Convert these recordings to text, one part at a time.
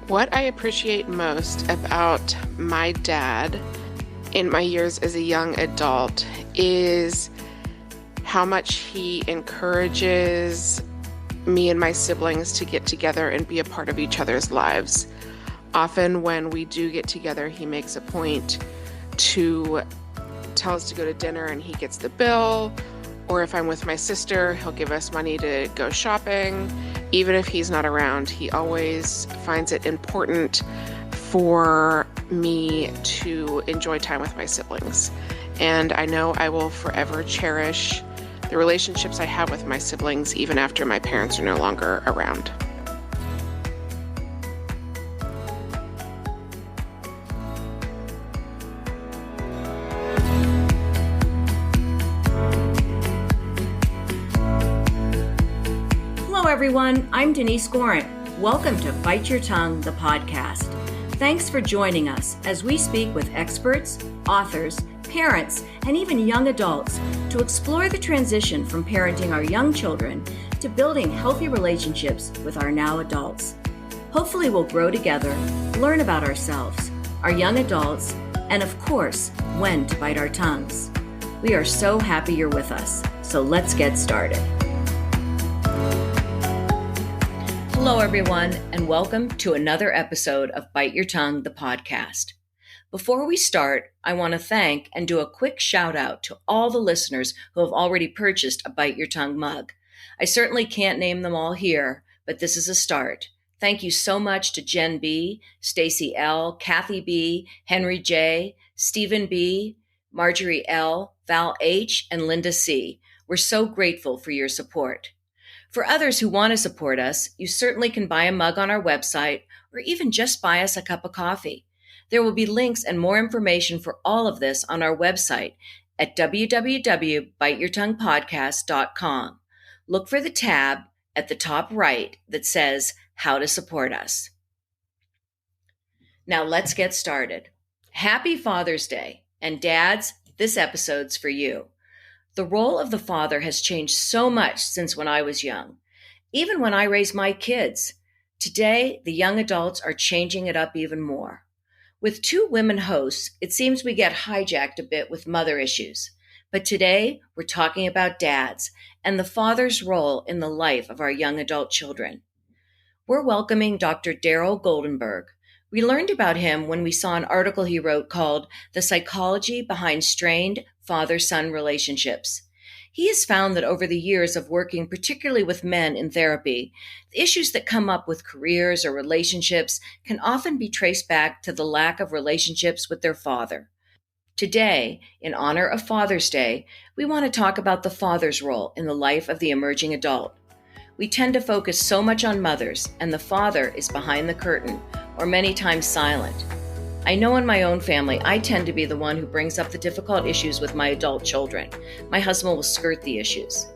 What I appreciate most about my dad in my years as a young adult is how much he encourages me and my siblings to get together and be a part of each other's lives. Often when we do get together, he makes a point to tell us to go to dinner and he gets the bill. Or if I'm with my sister, he'll give us money to go shopping. Even if he's not around, he always finds it important for me to enjoy time with my siblings. And I know I will forever cherish the relationships I have with my siblings, even after my parents are no longer around. Hello, everyone. I'm Connie Gorant. Welcome to Bite Your Tongue, the podcast. Thanks for joining us as we speak with experts, authors, parents, and even young adults to explore the transition from parenting our young children to building healthy relationships with our now adults. Hopefully, we'll grow together, learn about ourselves, our young adults, and of course, when to bite our tongues. We are so happy you're with us, so let's get started. Hello, everyone, and welcome to another episode of Bite Your Tongue, the podcast. Before we start, I want to thank and do a quick shout out to all the listeners who have already purchased a Bite Your Tongue mug. I certainly can't name them all here, but this is a start. Thank you so much to Jen B., Stacy L., Kathy B., Henry J., Stephen B., Marjorie L., Val H., and Linda C. We're so grateful for your support. For others who want to support us, you certainly can buy a mug on our website or even just buy us a cup of coffee. There will be links and more information for all of this on our website at www.biteyourtonguepodcast.com. Look for the tab at the top right that says How to Support Us. Now let's get started. Happy Father's Day. And dads, this episode's for you. The role of the father has changed so much since when I was young, even when I raised my kids. Today, the young adults are changing it up even more. With two women hosts, it seems we get hijacked a bit with mother issues. But today, we're talking about dads and the father's role in the life of our young adult children. We're welcoming Dr. Deryl Goldberg. We learned about him when we saw an article he wrote called The Psychology Behind Strained Father-Son Relationships. He has found that over the years of working particularly with men in therapy, the issues that come up with careers or relationships can often be traced back to the lack of relationships with their father. Today, in honor of Father's Day, we want to talk about the father's role in the life of the emerging adult. We tend to focus so much on mothers, and the father is behind the curtain, or many times silent. I know in my own family, I tend to be the one who brings up the difficult issues with my adult children. My husband will skirt the issues.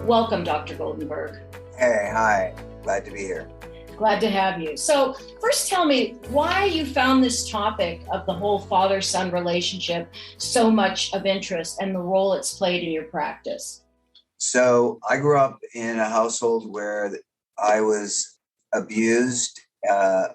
Welcome, Dr. Goldberg. Hey, hi. Glad to be here. Glad to have you. So first tell me why you found this topic of the whole father-son relationship so much of interest and the role it's played in your practice. So I grew up in a household where I was abused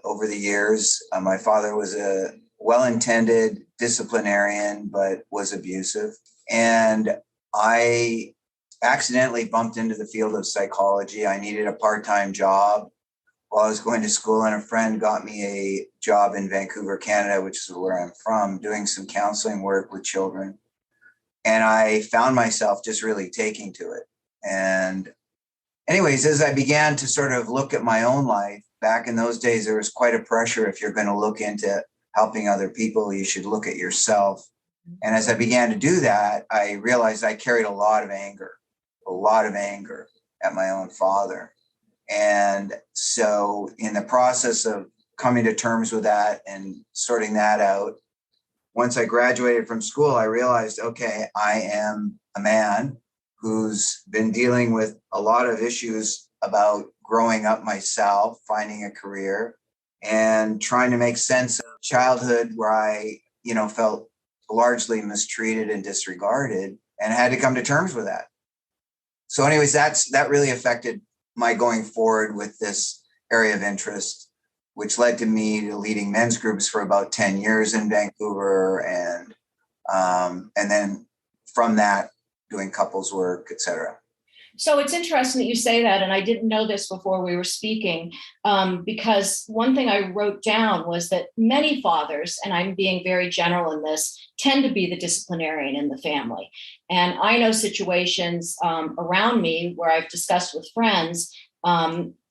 over the years. My father was a well-intended disciplinarian, but was abusive. And I accidentally bumped into the field of psychology. I needed a part-time job while I was going to school, and a friend got me a job in Vancouver, Canada, which is where I'm from, doing some counseling work with children. And I found myself just really taking to it. And anyways, as I began to sort of look at my own life, back in those days, there was quite a pressure. If you're going to look into helping other people, you should look at yourself. And as I began to do that, I realized I carried a lot of anger at my own father. And so in the process of coming to terms with that and sorting that out, once I graduated from school, I realized, okay, I am a man who's been dealing with a lot of issues about growing up myself, finding a career, and trying to make sense of childhood where I, felt largely mistreated and disregarded, and had to come to terms with that. So anyways, that really affected my going forward with this area of interest, which led to me leading men's groups for about 10 years in Vancouver. And then from that, doing couples work, etc. So it's interesting that you say that, and I didn't know this before we were speaking, because one thing I wrote down was that many fathers, and I'm being very general in this, tend to be the disciplinarian in the family. And I know situations around me where I've discussed with friends,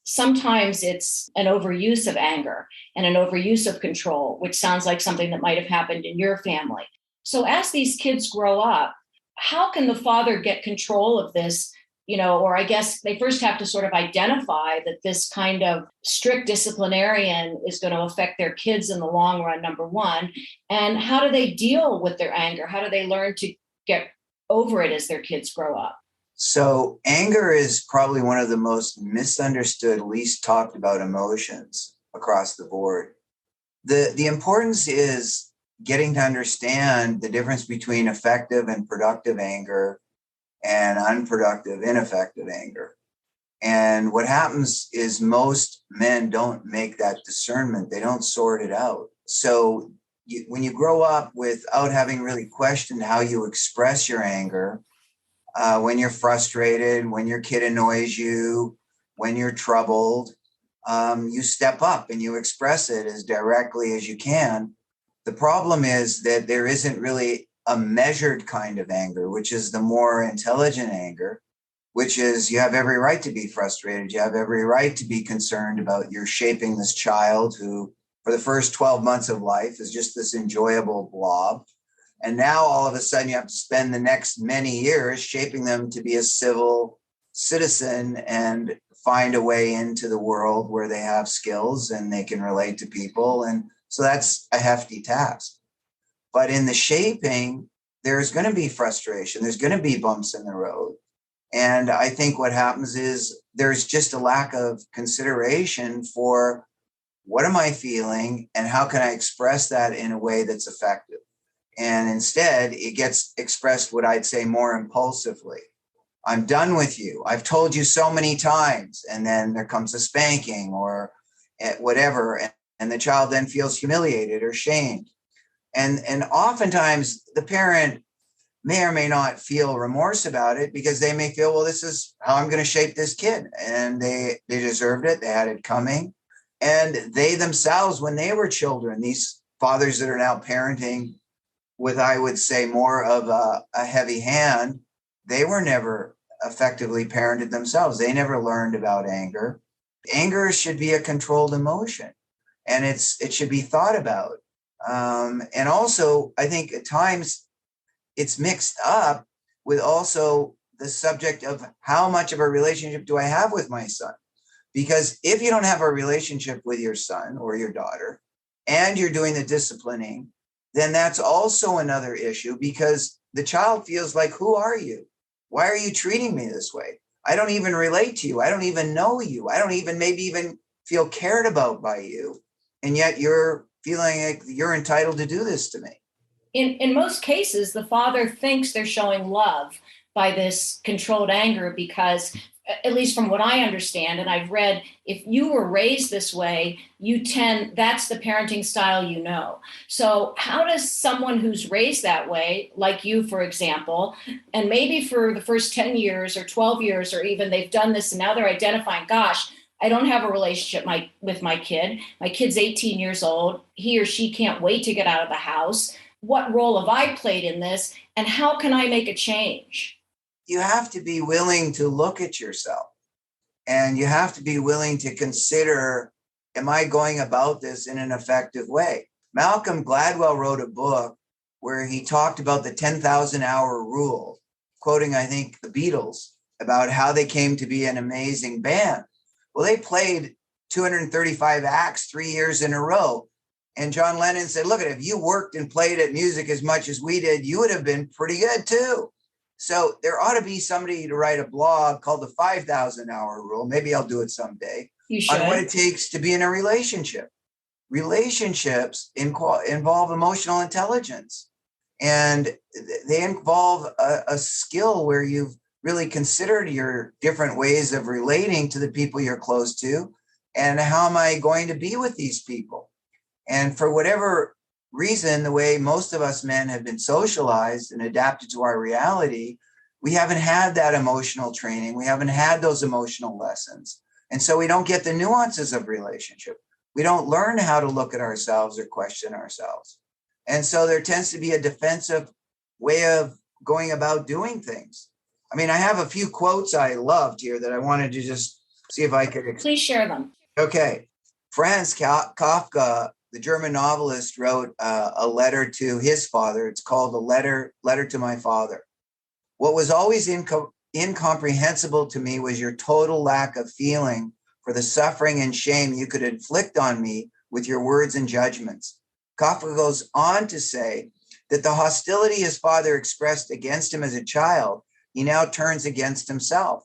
sometimes it's an overuse of anger and an overuse of control, which sounds like something that might have happened in your family. So as these kids grow up, how can the father get control of this? Or I guess they first have to sort of identify that this kind of strict disciplinarian is going to affect their kids in the long run, number one. And how do they deal with their anger? How do they learn to get over it as their kids grow up? So anger is probably one of the most misunderstood, least talked about emotions across the board. The importance is getting to understand the difference between effective and productive anger and unproductive, ineffective anger. And what happens is most men don't make that discernment. They don't sort it out. So when you grow up without having really questioned how you express your anger, when you're frustrated, when your kid annoys you, when you're troubled, you step up and you express it as directly as you can. The problem is that there isn't really a measured kind of anger, which is the more intelligent anger, which is you have every right to be frustrated. You have every right to be concerned about you're shaping this child who, for the first 12 months of life, is just this enjoyable blob. And now all of a sudden you have to spend the next many years shaping them to be a civil citizen and find a way into the world where they have skills and they can relate to people. And so that's a hefty task. But in the shaping, there's going to be frustration. There's going to be bumps in the road. And I think what happens is there's just a lack of consideration for what am I feeling and how can I express that in a way that's effective? And instead, it gets expressed what I'd say more impulsively. I'm done with you. I've told you so many times. And then there comes a spanking or whatever. And the child then feels humiliated or shamed. And oftentimes the parent may or may not feel remorse about it because they may feel, well, this is how I'm going to shape this kid. And they deserved it. They had it coming. And they themselves, when they were children, these fathers that are now parenting with, I would say, more of a heavy hand, they were never effectively parented themselves. They never learned about anger. Anger should be a controlled emotion, and it should be thought about. And also, I think at times it's mixed up with also the subject of how much of a relationship do I have with my son? Because if you don't have a relationship with your son or your daughter and you're doing the disciplining, then that's also another issue because the child feels like, who are you? Why are you treating me this way? I don't even relate to you. I don't even know you. I don't even maybe even feel cared about by you. And yet you're feeling like you're entitled to do this to me. In most cases, the father thinks they're showing love by this controlled anger because, at least from what I understand, and I've read, if you were raised this way, that's the parenting style you know. So how does someone who's raised that way, like you, for example, and maybe for the first 10 years or 12 years, or even they've done this and now they're identifying, gosh, I don't have a relationship with my kid. My kid's 18 years old. He or she can't wait to get out of the house. What role have I played in this? And how can I make a change? You have to be willing to look at yourself and you have to be willing to consider, am I going about this in an effective way? Malcolm Gladwell wrote a book where he talked about the 10,000 hour rule, quoting, I think, the Beatles, about how they came to be an amazing band. Well, they played 235 acts 3 years in a row. And John Lennon said, look, if you worked and played at music as much as we did, you would have been pretty good too. So there ought to be somebody to write a blog called the 5,000 hour rule. Maybe I'll do it someday. You should. On what it takes to be in a relationship. Relationships involve emotional intelligence. And they involve a skill where you've really considered your different ways of relating to the people you're close to. And how am I going to be with these people? And for whatever reason, the way most of us men have been socialized and adapted to our reality, we haven't had that emotional training. We haven't had those emotional lessons. And so we don't get the nuances of relationship. We don't learn how to look at ourselves or question ourselves. And so there tends to be a defensive way of going about doing things. I mean, I have a few quotes I loved here that I wanted to just see if I could. Please share them. Okay. Franz Kafka, the German novelist, wrote a letter to his father. It's called Letter to My Father. What was always incomprehensible to me was your total lack of feeling for the suffering and shame you could inflict on me with your words and judgments. Kafka goes on to say that the hostility his father expressed against him as a child, he now turns against himself.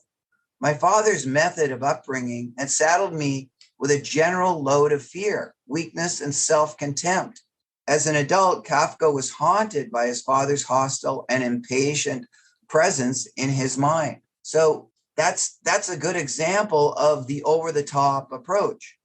My father's method of upbringing had saddled me with a general load of fear, weakness, and self-contempt. As an adult, Kafka was haunted by his father's hostile and impatient presence in his mind. So that's a good example of the over-the-top approach.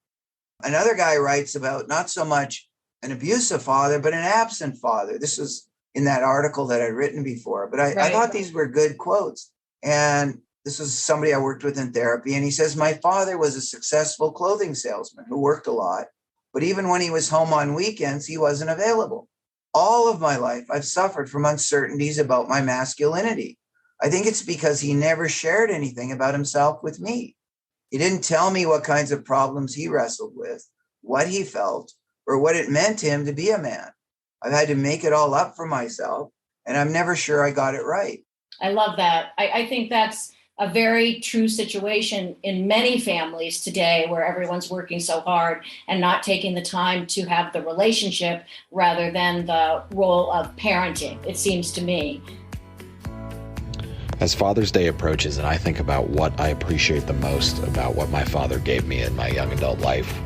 Another guy writes about not so much an abusive father, but an absent father. This was in that article that I'd written before, but I thought these were good quotes. And this was somebody I worked with in therapy. And he says, my father was a successful clothing salesman who worked a lot, but even when he was home on weekends, he wasn't available. All of my life, I've suffered from uncertainties about my masculinity. I think it's because he never shared anything about himself with me. He didn't tell me what kinds of problems he wrestled with, what he felt, or what it meant to him to be a man. I've had to make it all up for myself, and I'm never sure I got it right. I love that. I think that's a very true situation in many families today, where everyone's working so hard and not taking the time to have the relationship rather than the role of parenting, it seems to me. As Father's Day approaches and I think about what I appreciate the most about what my father gave me in my young adult life,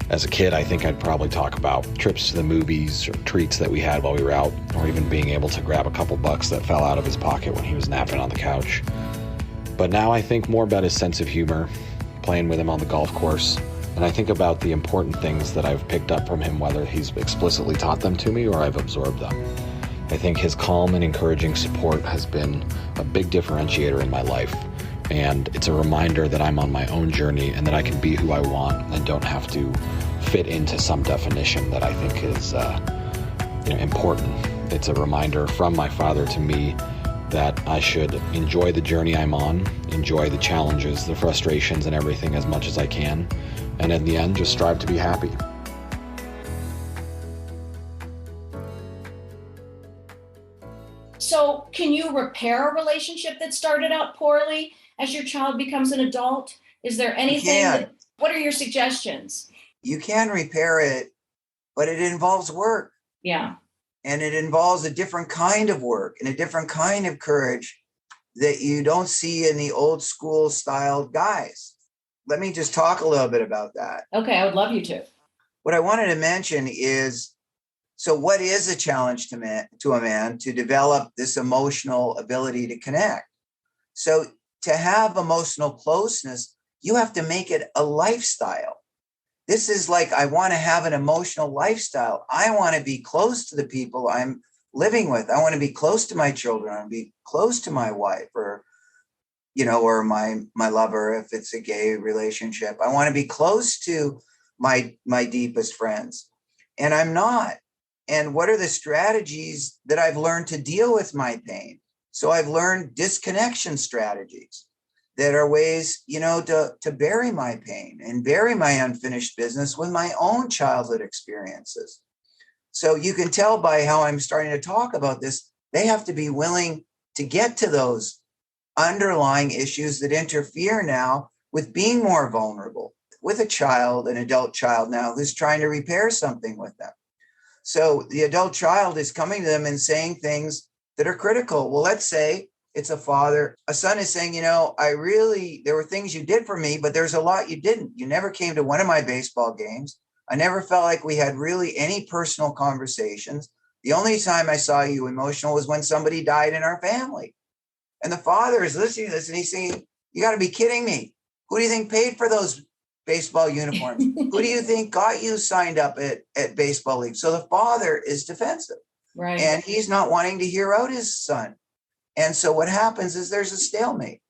as a kid, I think I'd probably talk about trips to the movies or treats that we had while we were out, or even being able to grab a couple bucks that fell out of his pocket when he was napping on the couch. But now I think more about his sense of humor, playing with him on the golf course, and I think about the important things that I've picked up from him, whether he's explicitly taught them to me or I've absorbed them. I think his calm and encouraging support has been a big differentiator in my life, and it's a reminder that I'm on my own journey and that I can be who I want and don't have to fit into some definition that I think is important. It's a reminder from my father to me that I should enjoy the journey I'm on, enjoy the challenges, the frustrations, and everything as much as I can, and in the end, just strive to be happy. So can you repair a relationship that started out poorly as your child becomes an adult? Is there anything what are your suggestions? You can repair it, but it involves work. Yeah. And it involves a different kind of work and a different kind of courage that you don't see in the old school styled guys. Let me just talk a little bit about that. Okay, I would love you to. What I wanted to mention is, so what is a challenge to a man to develop this emotional ability to connect? So to have emotional closeness, you have to make it a lifestyle. This is like, I want to have an emotional lifestyle. I want to be close to the people I'm living with. I want to be close to my children. I want to be close to my wife or my lover if it's a gay relationship. I want to be close to my deepest friends. And I'm not. And what are the strategies that I've learned to deal with my pain? So I've learned disconnection strategies that are ways, to bury my pain and bury my unfinished business with my own childhood experiences. So you can tell by how I'm starting to talk about this, they have to be willing to get to those underlying issues that interfere now with being more vulnerable with a child, an adult child now who's trying to repair something with them. So the adult child is coming to them and saying things that are critical. Well, let's say it's a son is saying, there were things you did for me, but there's a lot you didn't. You never came to one of my baseball games. I never felt like we had really any personal conversations. The only time I saw you emotional was when somebody died in our family. And the father is listening to this and he's saying, you got to be kidding me. Who do you think paid for those baseball uniforms. Who do you think got you signed up at baseball league? So the father is defensive. Right. And he's not wanting to hear out his son. And so what happens is there's a stalemate.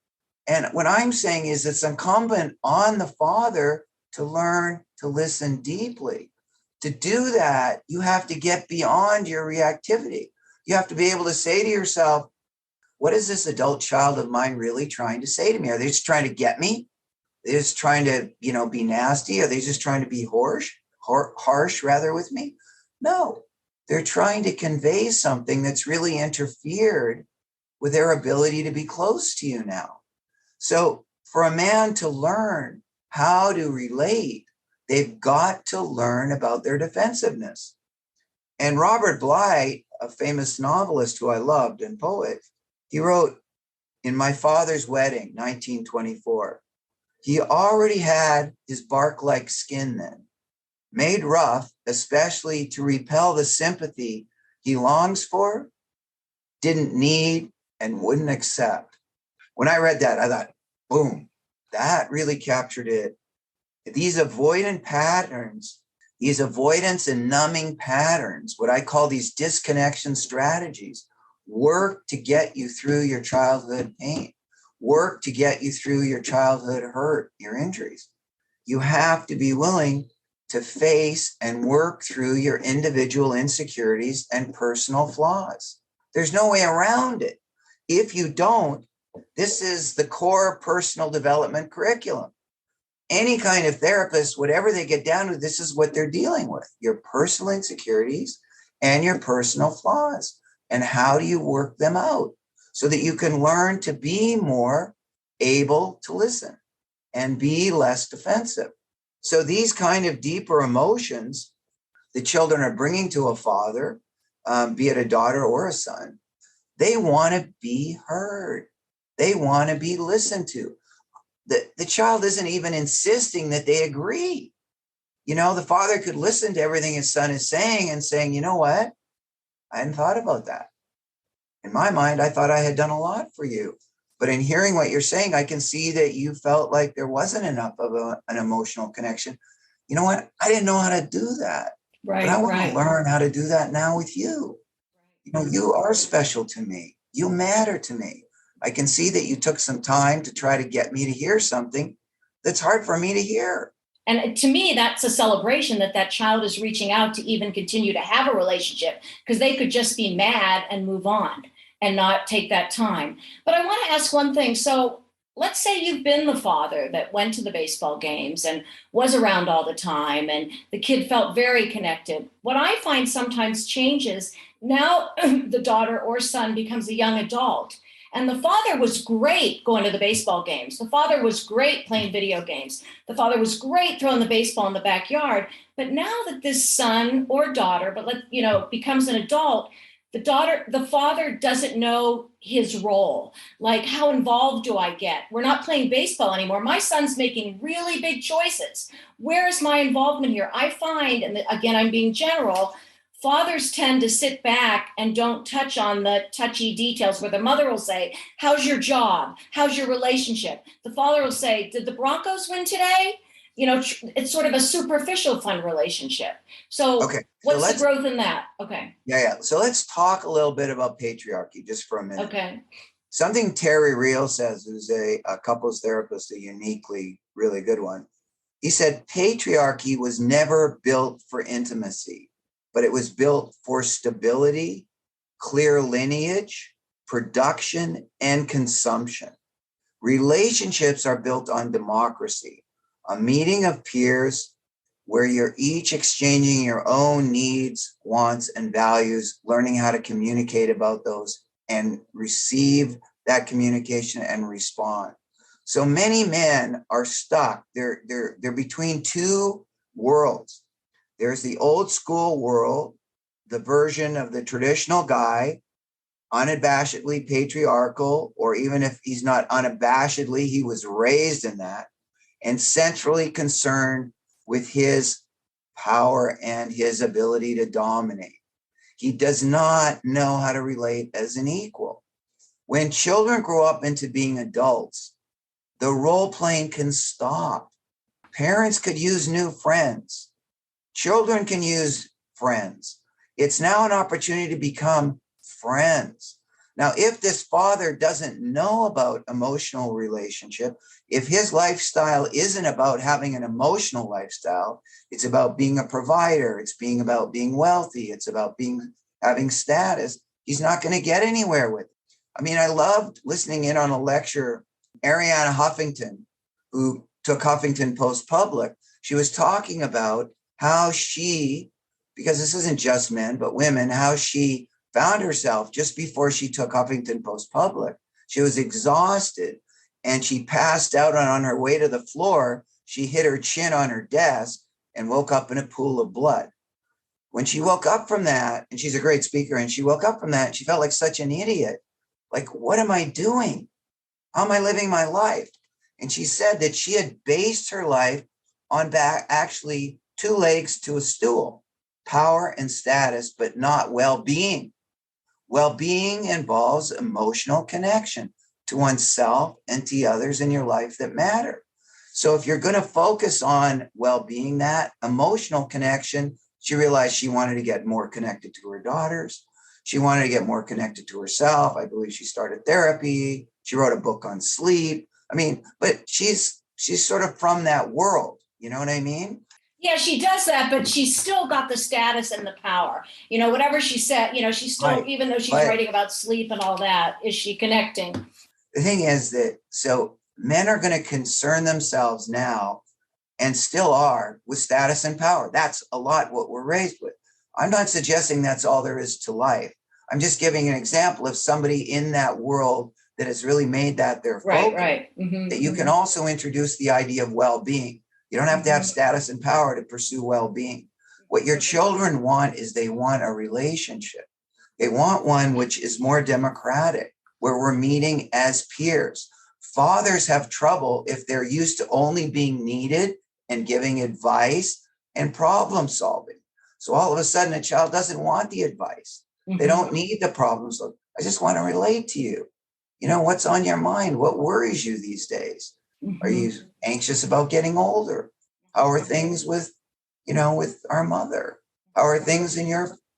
And what I'm saying is it's incumbent on the father to learn to listen deeply. To do that, you have to get beyond your reactivity. You have to be able to say to yourself, what is this adult child of mine really trying to say to me? Are they just trying to get me? Are they just trying to, be nasty? Are they just trying to be harsh rather with me? No, they're trying to convey something that's really interfered with their ability to be close to you now. So for a man to learn how to relate, they've got to learn about their defensiveness. And Robert Bly, a famous novelist who I loved and poet, he wrote, in My Father's Wedding, 1924, he already had his bark-like skin then, made rough, especially to repel the sympathy he longs for, didn't need, and wouldn't accept. When I read that, I thought, boom, that really captured it. These avoidant patterns, these avoidance and numbing patterns, what I call these disconnection strategies, work to get you through your childhood pain, work to get you through your childhood hurt, your injuries. You have to be willing to face and work through your individual insecurities and personal flaws. There's no way around it. If you don't, this is the core personal development curriculum. Any kind of therapist, whatever they get down to, this is what they're dealing with, your personal insecurities and your personal flaws. And how do you work them out so that you can learn to be more able to listen and be less defensive? So these kind of deeper emotions the children are bringing to a father, be it a daughter or a son, they want to be heard. They want to be listened to. The child isn't even insisting that they agree. The father could listen to everything his son is saying and saying, you know what? I hadn't thought about that. In my mind, I thought I had done a lot for you. But in hearing what you're saying, I can see that you felt like there wasn't enough of an emotional connection. You know what? I didn't know how to do that. Right, but I want to learn how to do that now with you. You are special to me. You matter to me. I can see that you took some time to try to get me to hear something that's hard for me to hear. And to me, that's a celebration that child is reaching out to even continue to have a relationship, because they could just be mad and move on and not take that time. But I want to ask one thing. So let's say you've been the father that went to the baseball games and was around all the time, and the kid felt very connected. What I find sometimes changes now, the daughter or son becomes a young adult. And the father was great going to the baseball games. The father was great playing video games. The father was great throwing the baseball in the backyard. But now that this son or daughter, becomes an adult, the father doesn't know his role. Like, how involved do I get? We're not playing baseball anymore. My son's making really big choices. Where is my involvement here? I find, and again, I'm being general, fathers tend to sit back and don't touch on the touchy details, where the mother will say, how's your job? How's your relationship? The father will say, did the Broncos win today? It's sort of a superficial fun relationship. So okay, what's the growth in that? Okay. Yeah. So let's talk a little bit about patriarchy just for a minute. Okay. Something Terry Real says, who's a couples therapist, a uniquely really good one. He said, patriarchy was never built for intimacy, but it was built for stability, clear lineage, production, and consumption. Relationships are built on democracy, a meeting of peers where you're each exchanging your own needs, wants, and values, learning how to communicate about those and receive that communication and respond. So many men are stuck. They're between two worlds. There's the old school world, the version of the traditional guy, unabashedly patriarchal, or even if he's not unabashedly, he was raised in that, and centrally concerned with his power and his ability to dominate. He does not know how to relate as an equal. When children grow up into being adults, the role playing can stop. Parents could use new friends. Children can use friends. It's now an opportunity to become friends. Now, if this father doesn't know about emotional relationship, if his lifestyle isn't about having an emotional lifestyle, it's about being a provider, it's about being wealthy, it's about having status, he's not going to get anywhere with it. I mean, I loved listening in on a lecture, Arianna Huffington, who took Huffington Post public. She was talking about how she, because this isn't just men, but women, how she found herself just before she took Huffington Post public. She was exhausted and she passed out on her way to the floor. She hit her chin on her desk and woke up in a pool of blood. When she woke up from that, and she's a great speaker, and she woke up from that, she felt like such an idiot. Like, what am I doing? How am I living my life? And she said that she had based her life on actually two legs to a stool, power and status, but not well-being. Well-being involves emotional connection to oneself and to others in your life that matter. So if you're going to focus on well-being, that emotional connection, she realized she wanted to get more connected to her daughters. She wanted to get more connected to herself. I believe she started therapy. She wrote a book on sleep. I mean, but she's sort of from that world. You know what I mean? Yeah, she does that, but she's still got the status and the power. You know, whatever she said, you know, she's still, right. Even though she's writing about sleep and all that, is she connecting? The thing is that, so men are going to concern themselves now, and still are, with status and power. That's a lot what we're raised with. I'm not suggesting that's all there is to life. I'm just giving an example of somebody in that world that has really made that their focus. Right. Mm-hmm, that you can also introduce the idea of well-being. You don't have to have status and power to pursue well-being. What your children want is they want a relationship. They want one which is more democratic, where we're meeting as peers. Fathers have trouble if they're used to only being needed and giving advice and problem solving. So all of a sudden, a child doesn't want the advice. They don't need the problem solving. I just want to relate to you. You know, what's on your mind? What worries you these days? Are you anxious about getting older? How are things with our mother? How are things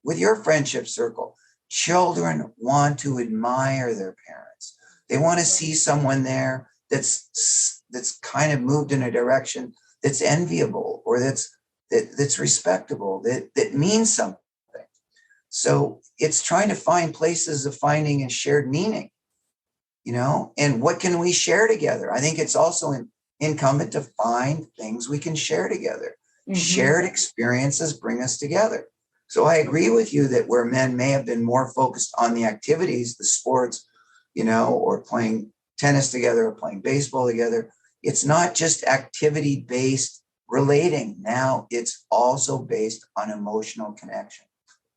with your friendship circle? Children want to admire their parents. They want to see someone there that's kind of moved in a direction that's enviable, or that's respectable, that means something. So it's trying to find places of finding a shared meaning, and what can we share together? I think it's also incumbent to find things we can share together. Shared experiences bring us together. So I agree with you that where men may have been more focused on the activities, the sports, or playing tennis together or playing baseball together, it's not just activity-based relating. Now it's also based on emotional connection.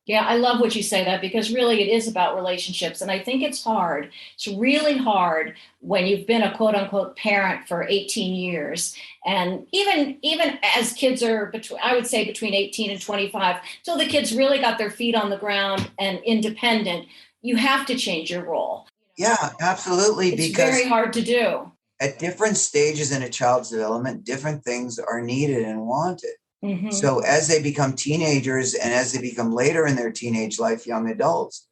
Yeah, I love what you say that, because really it is about relationships. And I think it's hard. It's really hard when you've been a quote unquote parent for 18 years. And even as kids are I would say between 18 and 25, till the kids really got their feet on the ground and independent, you have to change your role. Yeah, absolutely. It's because very hard to do. At different stages in a child's development, different things are needed and wanted. So as they become teenagers and as they become later in their teenage life, young adults,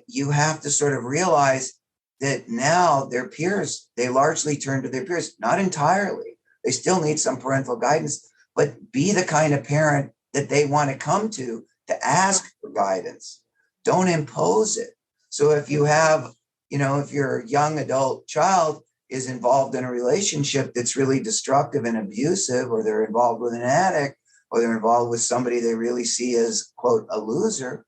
you have to sort of realize that now their peers, they largely turn to their peers, not entirely. They still need some parental guidance, but be the kind of parent that they want to come to ask for guidance. Don't impose it. So if you have, if your young adult child is involved in a relationship that's really destructive and abusive, or they're involved with an addict, or they're involved with somebody they really see as, quote, a loser,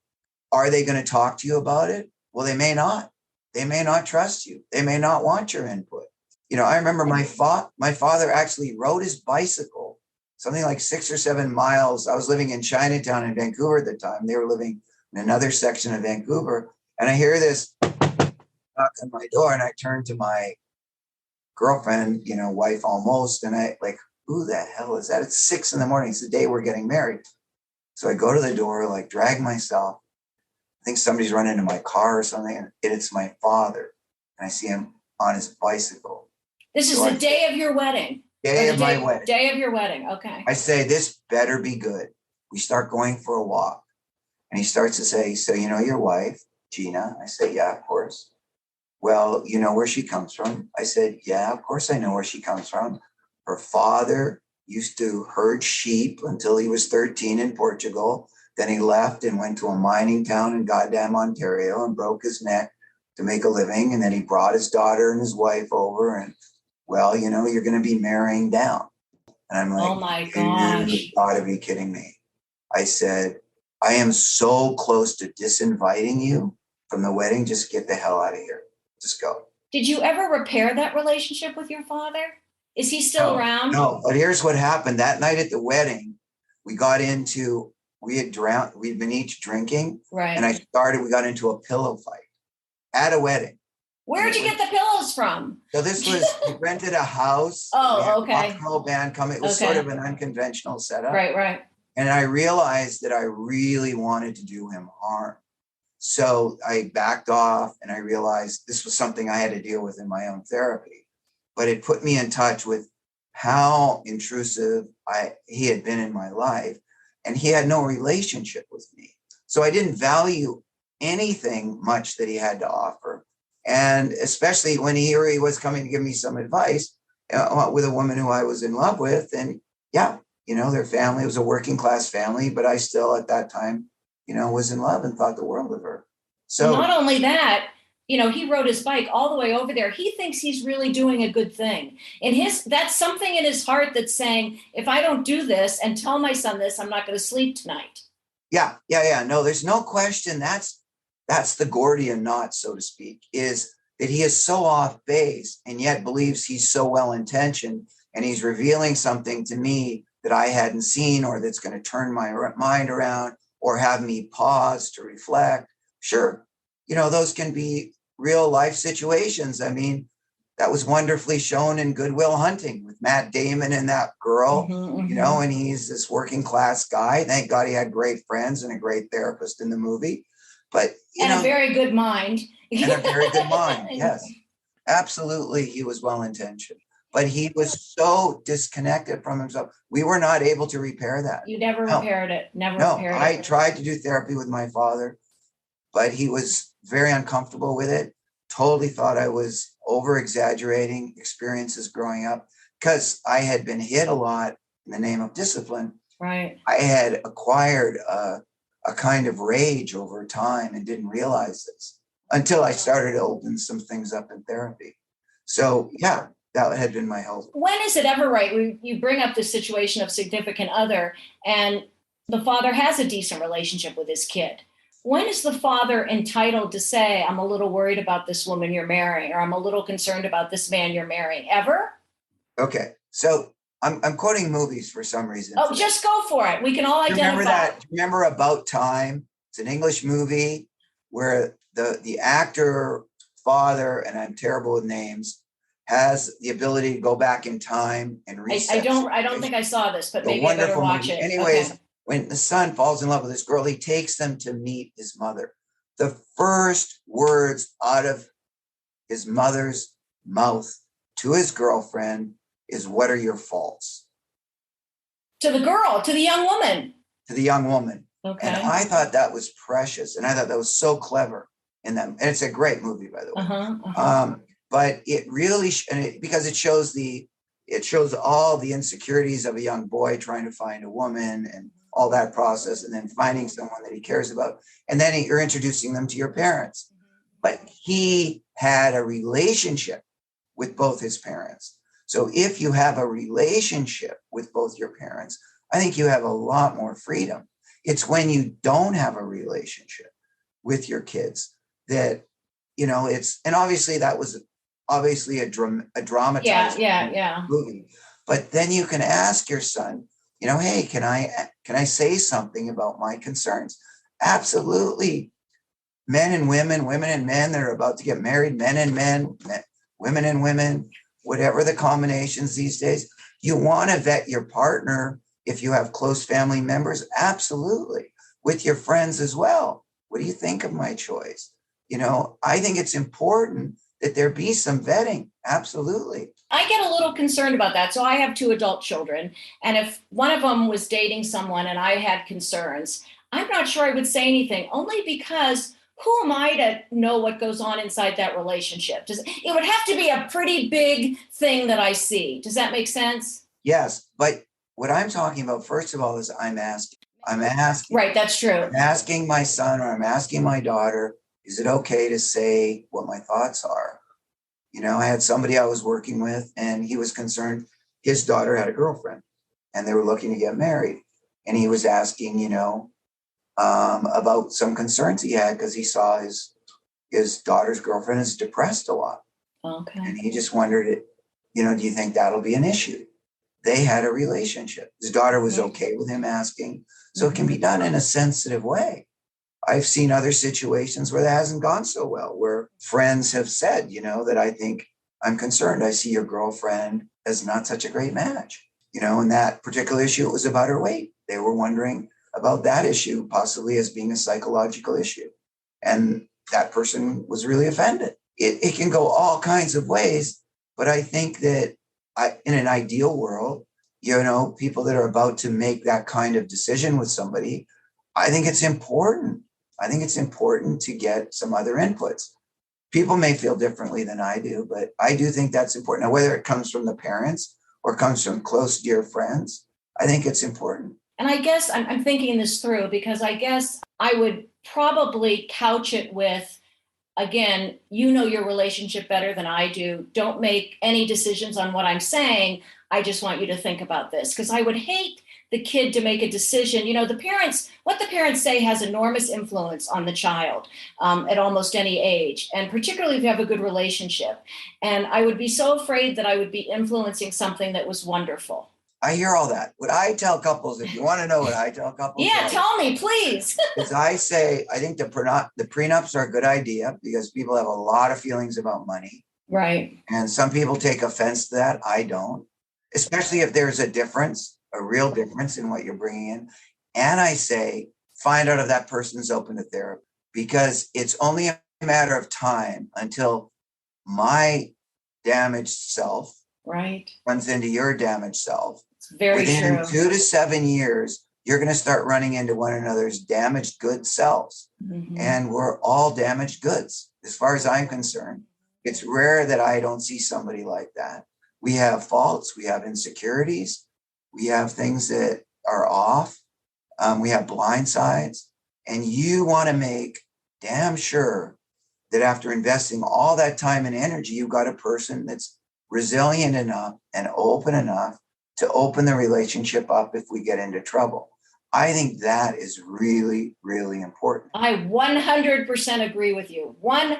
are they going to talk to you about it? Well, they may not. They may not trust you. They may not want your input. I remember my father actually rode his bicycle, something like 6 or 7 miles. I was living in Chinatown in Vancouver at the time. They were living in another section of Vancouver. And I hear this knock on my door, and I turn to my girlfriend, wife almost, and I who the hell is that? It's 6 a.m. It's the day we're getting married. So I go to the door, drag myself. I think somebody's run into my car or something, and it's my father. And I see him on his bicycle. This is the day of your wedding. Day of my wedding. Day of your wedding. Okay. I say, this better be good. We start going for a walk. And he starts to say, so you know your wife, Gina? I say, yeah, of course. Well, you know where she comes from? I said, yeah, of course I know where she comes from. Her father used to herd sheep until he was 13 in Portugal. Then he left and went to a mining town in goddamn Ontario and broke his neck to make a living. And then he brought his daughter and his wife over. And, well, you know, you're going to be marrying down. And I'm like, oh my gosh, you gotta be kidding me. I said, I am so close to disinviting you from the wedding. Just get the hell out of here. Just go. Did you ever repair that relationship with your father? Is he still around? No, but here's what happened. That night at the wedding, we had been each drinking. Right. And we got into a pillow fight at a wedding. Where'd you get the pillows from? So this was, we rented a house. Oh, okay. Rock and roll band coming. It was sort of an unconventional setup. Right. And I realized that I really wanted to do him harm. So I backed off and I realized this was something I had to deal with in my own therapy. But it put me in touch with how intrusive he had been in my life. And he had no relationship with me. So I didn't value anything much that he had to offer. And especially when he was coming to give me some advice with a woman who I was in love with. And yeah, you know, their family was a working class family, but I still at that time, you know, was in love and thought the world of her. So not only that, you know, he rode his bike all the way over there. He thinks he's really doing a good thing. And that's something in his heart that's saying, if I don't do this and tell my son this, I'm not going to sleep tonight. Yeah. No, there's no question. That's the Gordian knot, so to speak, is that he is so off base and yet believes he's so well-intentioned and he's revealing something to me that I hadn't seen or that's going to turn my mind around or have me pause to reflect. Sure. You know, those can be real life situations. I mean, that was wonderfully shown in Good Will Hunting with Matt Damon and that girl, you know, and he's this working class guy. Thank God he had great friends and a great therapist in the movie. But, a very good mind. And a very good mind. Yes, absolutely. He was well-intentioned, but he was so disconnected from himself. We were not able to repair that. You never repaired it. Repaired it. I tried to do therapy with my father, but he was very uncomfortable with it. Totally thought I was over-exaggerating experiences growing up because I had been hit a lot in the name of discipline. Right. I had acquired a kind of rage over time and didn't realize this until I started to open some things up in therapy. So yeah, that had been my health. When is it ever right? You bring up the situation of significant other and the father has a decent relationship with his kid. When is the father entitled to say, I'm a little worried about this woman you're marrying, or I'm a little concerned about this man you're marrying? Ever? Okay. So I'm quoting movies for some reason. Oh, just go for it. We can all identify. Remember About Time? It's an English movie where the actor father, and I'm terrible with names, has the ability to go back in time and reset. I don't think I saw this, but maybe I better watch it. Anyways, when the son falls in love with this girl, he takes them to meet his mother. The first words out of his mother's mouth to his girlfriend is, what are your faults? To the girl, to the young woman. To the young woman. Okay. And I thought that was precious. And I thought that was so clever in them. And it's a great movie, by the way. But it really, because it shows all the insecurities of a young boy trying to find a woman and all that process, and then finding someone that he cares about. And then you're introducing them to your parents. But he had a relationship with both his parents. So if you have a relationship with both your parents, I think you have a lot more freedom. It's when you don't have a relationship with your kids that, you know, and obviously that was obviously a dramatized movie. But then you can ask your son, you know, hey, can I say something about my concerns? Absolutely. Men and women, women and men that are about to get married, men and men, women and women, whatever the combinations these days, you want to vet your partner if you have close family members. Absolutely. With your friends as well. What do you think of my choice? You know, I think it's important that there be some vetting. Absolutely. I get a little concerned about that. So I have 2 adult children. And if one of them was dating someone and I had concerns, I'm not sure I would say anything, only because who am I to know what goes on inside that relationship? It would have to be a pretty big thing that I see. Does that make sense? Yes. But what I'm talking about, first of all, is I'm asking. Right. That's true. I'm asking my son, or I'm asking my daughter, is it okay to say what my thoughts are? You know, I had somebody I was working with, and he was concerned. His daughter had a girlfriend and they were looking to get married. And he was asking, about some concerns he had because he saw his daughter's girlfriend is depressed a lot. Okay. And he just wondered, do you think that'll be an issue? They had a relationship. His daughter was okay with him asking. So it can be done in a sensitive way. I've seen other situations where that hasn't gone so well, where friends have said, that I think I'm concerned. I see your girlfriend as not such a great match. In that particular issue, it was about her weight. They were wondering about that issue, possibly as being a psychological issue. And that person was really offended. It can go all kinds of ways, but I think that in an ideal world, people that are about to make that kind of decision with somebody, I think it's important. I think it's important to get some other inputs. People may feel differently than I do, but I do think that's important. Now, whether it comes from the parents or comes from close, dear friends, I think it's important. And I guess I'm thinking this through, because I guess I would probably couch it with, again, your relationship better than I do. Don't make any decisions on what I'm saying. I just want you to think about this, because I would hate the kid to make a decision. What the parents say has enormous influence on the child at almost any age, and particularly if you have a good relationship. And I would be so afraid that I would be influencing something that was wonderful. I hear all that. What I tell couples, if you want to know what I tell couples. Yeah, tell me, please. Is I say, I think the prenups are a good idea because people have a lot of feelings about money. Right. And some people take offense to that. I don't, especially if there's a real difference in what you're bringing in. And I say, find out if that person's open to therapy, because it's only a matter of time until my damaged self runs into your damaged self. It's very Within true. 2 to 7 years, you're going to start running into one another's damaged good selves. Mm-hmm. And we're all damaged goods. As far as I'm concerned, it's rare that I don't see somebody like that. We have faults, we have insecurities, we have things that are off, we have blind sides, and you want to make damn sure that after investing all that time and energy, you've got a person that's resilient enough and open enough to open the relationship up if we get into trouble. I think that is really, really important. I 100% agree with you. 100%.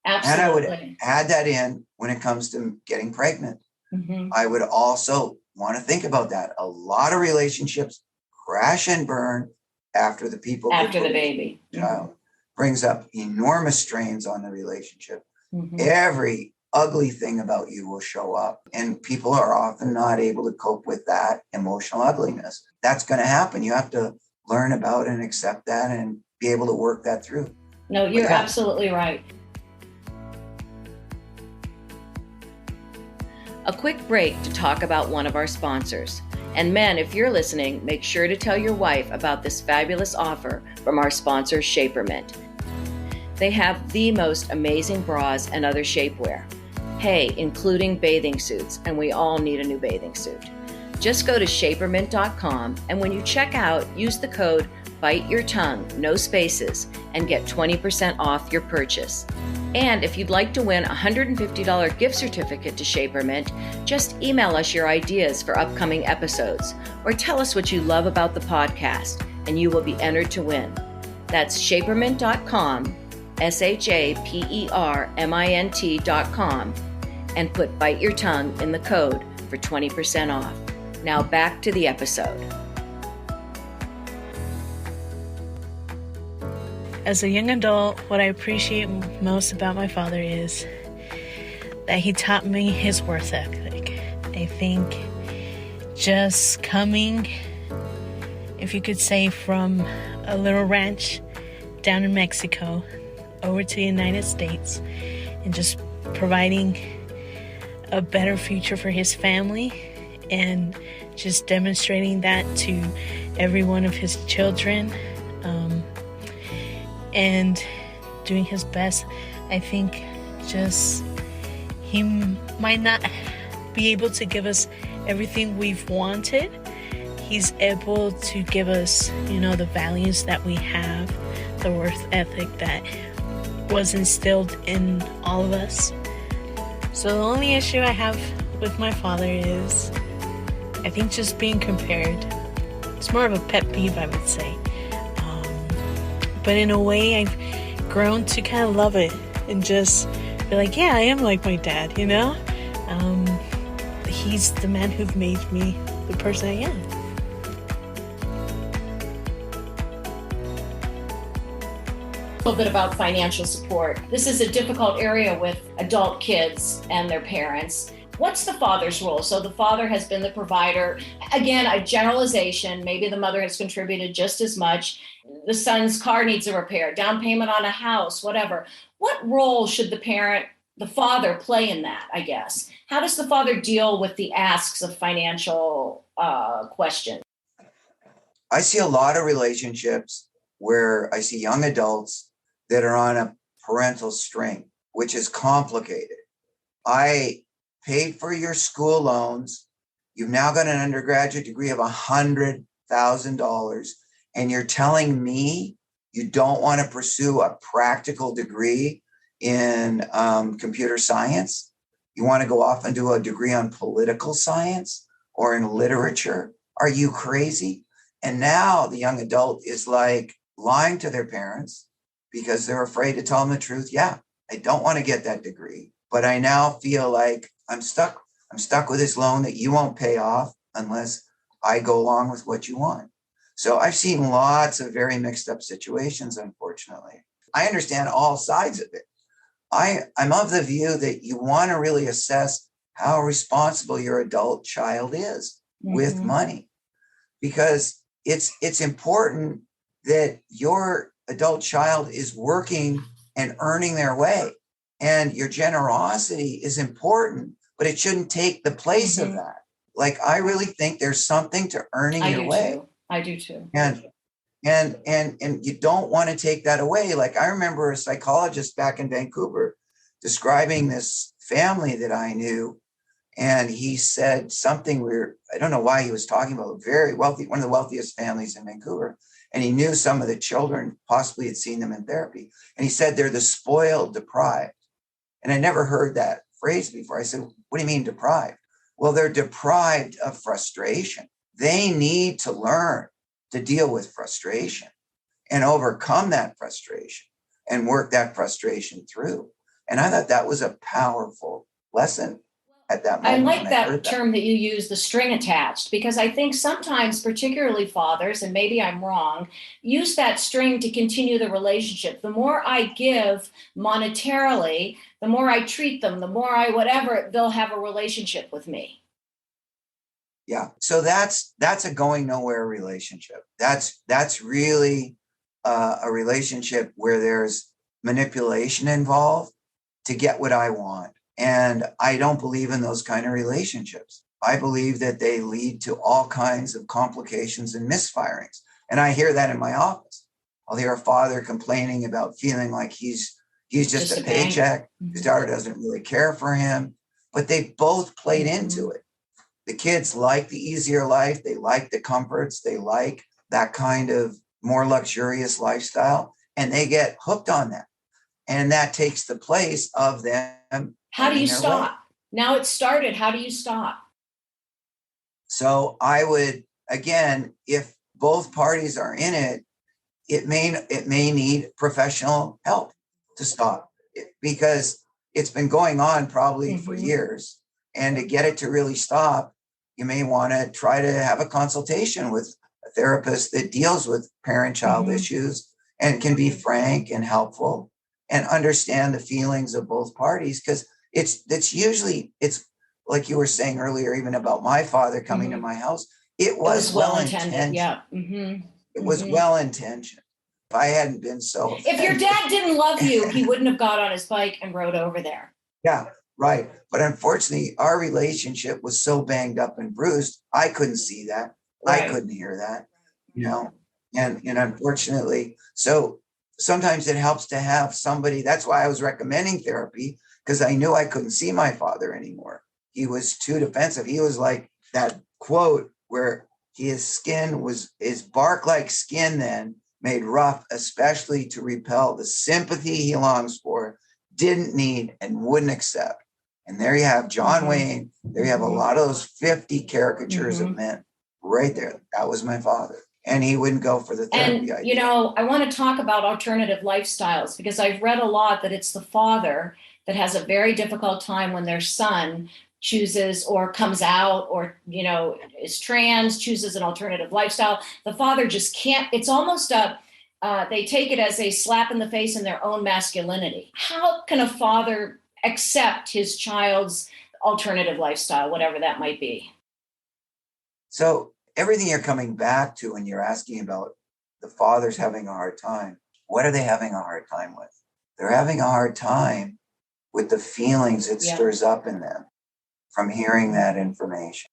Absolutely. And I would add that in when it comes to getting pregnant. Mm-hmm. I would also want to think about that. A lot of relationships crash and burn after the baby child brings up enormous strains on the relationship. Mm-hmm. Every ugly thing about you will show up, and people are often not able to cope with that emotional ugliness. That's going to happen. You have to learn about and accept that and be able to work that through. No, you're absolutely right. A quick break to talk about one of our sponsors. And men, if you're listening, make sure to tell your wife about this fabulous offer from our sponsor, Shapermint. They have the most amazing bras and other shapewear. Hey, including bathing suits, and we all need a new bathing suit. Just go to shapermint.com, and when you check out, use the code BITEYOURTONGUE, no spaces, and get 20% off your purchase. And if you'd like to win a $150 gift certificate to Shapermint, just email us your ideas for upcoming episodes, or tell us what you love about the podcast, and you will be entered to win. That's shapermint.com, SHAPERMINT.com, and put Bite Your Tongue in the code for 20% off. Now back to the episode. As a young adult, what I appreciate most about my father is that he taught me his work ethic. I think just coming, if you could say, from a little ranch down in Mexico, over to the United States and just providing a better future for his family and just demonstrating that to every one of his children, and doing his best. I think just he might not be able to give us everything we've wanted. He's able to give us, the values that we have, the work ethic that was instilled in all of us. So the only issue I have with my father is, I think, just being compared. It's more of a pet peeve, I would say. But in a way, I've grown to kind of love it and just be like, yeah, I am like my dad, He's the man who made me the person I am. A little bit about financial support. This is a difficult area with adult kids and their parents. What's the father's role? So the father has been the provider. Again, a generalization. Maybe the mother has contributed just as much. The son's car needs a repair, down payment on a house, whatever. What role should the father play in that, I guess? How does the father deal with the asks of financial questions? I see a lot of relationships where I see young adults that are on a parental string, which is complicated. I paid for your school loans. You've now got an undergraduate degree of $100,000, and you're telling me you don't want to pursue a practical degree in computer science? You want to go off and do a degree on political science or in literature? Are you crazy? And now the young adult is like lying to their parents because they're afraid to tell them the truth. Yeah, I don't want to get that degree, but I now feel like I'm stuck. I'm stuck with this loan that you won't pay off unless I go along with what you want. So I've seen lots of very mixed up situations, unfortunately. I understand all sides of it. I'm of the view that you want to really assess how responsible your adult child is with money, because it's important that your adult child is working and earning their way. And your generosity is important, but it shouldn't take the place of that. Like, I really think there's something to earning your way. I do too. And you don't want to take that away. Like, I remember a psychologist back in Vancouver describing this family that I knew, and he said something weird. I don't know why he was talking about a very wealthy, one of the wealthiest families in Vancouver. And he knew some of the children, possibly had seen them in therapy. And he said they're the spoiled deprived. And I never heard that phrase before. I said, what do you mean deprived? Well, they're deprived of frustration. They need to learn to deal with frustration and overcome that frustration and work that frustration through. And I thought that was a powerful lesson at that moment. I like that term that you use, the string attached, because I think sometimes, particularly fathers, and maybe I'm wrong, use that string to continue the relationship. The more I give monetarily, the more I treat them, the more I whatever, they'll have a relationship with me. Yeah. So that's a going nowhere relationship. That's really a relationship where there's manipulation involved to get what I want. And I don't believe in those kind of relationships. I believe that they lead to all kinds of complications and misfirings. And I hear that in my office. I'll hear a father complaining about feeling like he's just a paycheck. His daughter doesn't really care for him, but they both played into it. The kids like the easier life. They like the comforts. They like that kind of more luxurious lifestyle, and they get hooked on that. And that takes the place of them. How do you stop? Now it's started. How do you stop? So I would, again, if both parties are in it, it may need professional help to stop it, because it's been going on probably for years. And to get it to really stop, you may want to try to have a consultation with a therapist that deals with parent-child issues and can be frank and helpful and understand the feelings of both parties. Because it's usually like you were saying earlier, even about my father coming to my house, it was well-intentioned. Yeah. It was well-intentioned. If I hadn't been so offended. If your dad didn't love you, he wouldn't have got on his bike and rode over there. Yeah, right. But unfortunately, our relationship was so banged up and bruised, I couldn't see that. Right. I couldn't hear that, and unfortunately, so sometimes it helps to have somebody. That's why I was recommending therapy, because I knew I couldn't see my father anymore. He was too defensive. He was like that quote where his bark-like skin then made rough, especially to repel the sympathy he longs for, didn't need, and wouldn't accept. And there you have John Wayne. There you have a lot of those 50 caricatures of men right there. That was my father. And he wouldn't go for the therapy idea. I want to talk about alternative lifestyles, because I've read a lot that it's the father that has a very difficult time when their son chooses or comes out or, is trans, chooses an alternative lifestyle. The father just can't. It's almost they take it as a slap in the face in their own masculinity. How can a father accept his child's alternative lifestyle, whatever that might be? So everything you're coming back to when you're asking about the fathers having a hard time, what are they having a hard time with? They're having a hard time with the feelings it stirs up in them from hearing that information.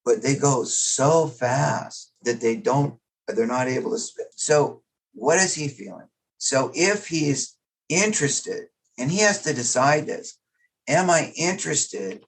But they go so fast that they're not able to spit. So what is he feeling? So if he's interested, and he has to decide this, am I interested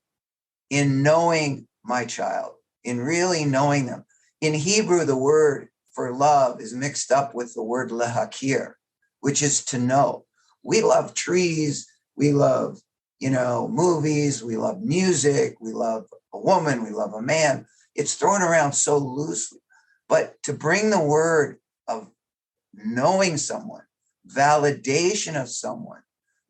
in knowing my child, in really knowing them? In Hebrew, the word for love is mixed up with the word lehakir, which is to know. We love trees, we love, movies, we love music, we love a woman, we love a man. It's thrown around so loosely. But to bring the word of knowing someone, validation of someone,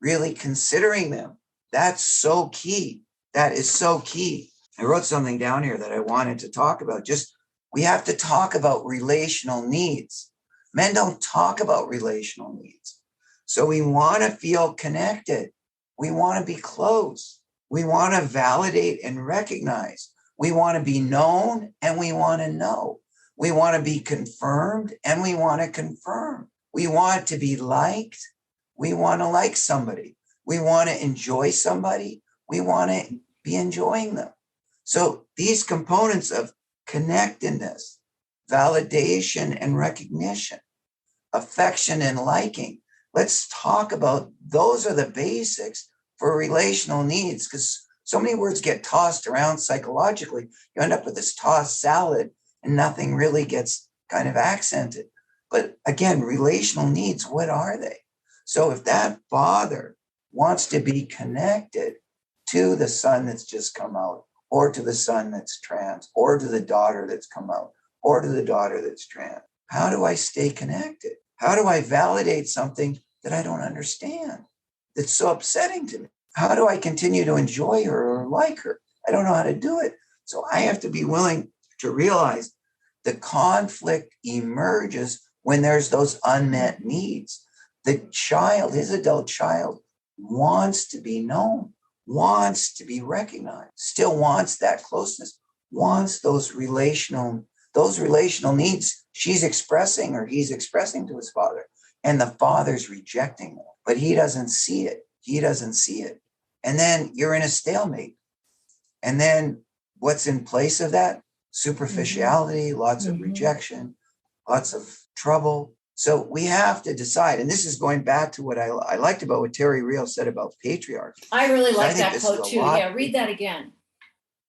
really considering them, that's so key. That is so key. I wrote something down here that I wanted to talk about. We have to talk about relational needs. Men don't talk about relational needs. So we want to feel connected. We want to be close. We want to validate and recognize. We want to be known and we want to know. We want to be confirmed and we want to confirm. We want to be liked. We want to like somebody. We want to enjoy somebody. We want to be enjoying them. So these components of connectedness, validation and recognition, affection and liking, let's talk about those are the basics for relational needs, because so many words get tossed around psychologically. You end up with this tossed salad and nothing really gets kind of accented. But again, relational needs, what are they? So if that father wants to be connected to the son that's just come out, or to the son that's trans, or to the daughter that's come out, or to the daughter that's trans, how do I stay connected? How do I validate something that I don't understand, that's so upsetting to me? How do I continue to enjoy her or like her? I don't know how to do it. So I have to be willing to realize the conflict emerges when there's those unmet needs. The child, his adult child, wants to be known, wants to be recognized, still wants that closeness, wants those relational needs she's expressing or he's expressing to his father. And the father's rejecting them, but he doesn't see it. He doesn't see it. And then you're in a stalemate. And then what's in place of that? Superficiality, lots of rejection, lots of trouble. So we have to decide. And this is going back to what I liked about what Terry Real said about patriarchy. I really like that quote too. Yeah, read that again.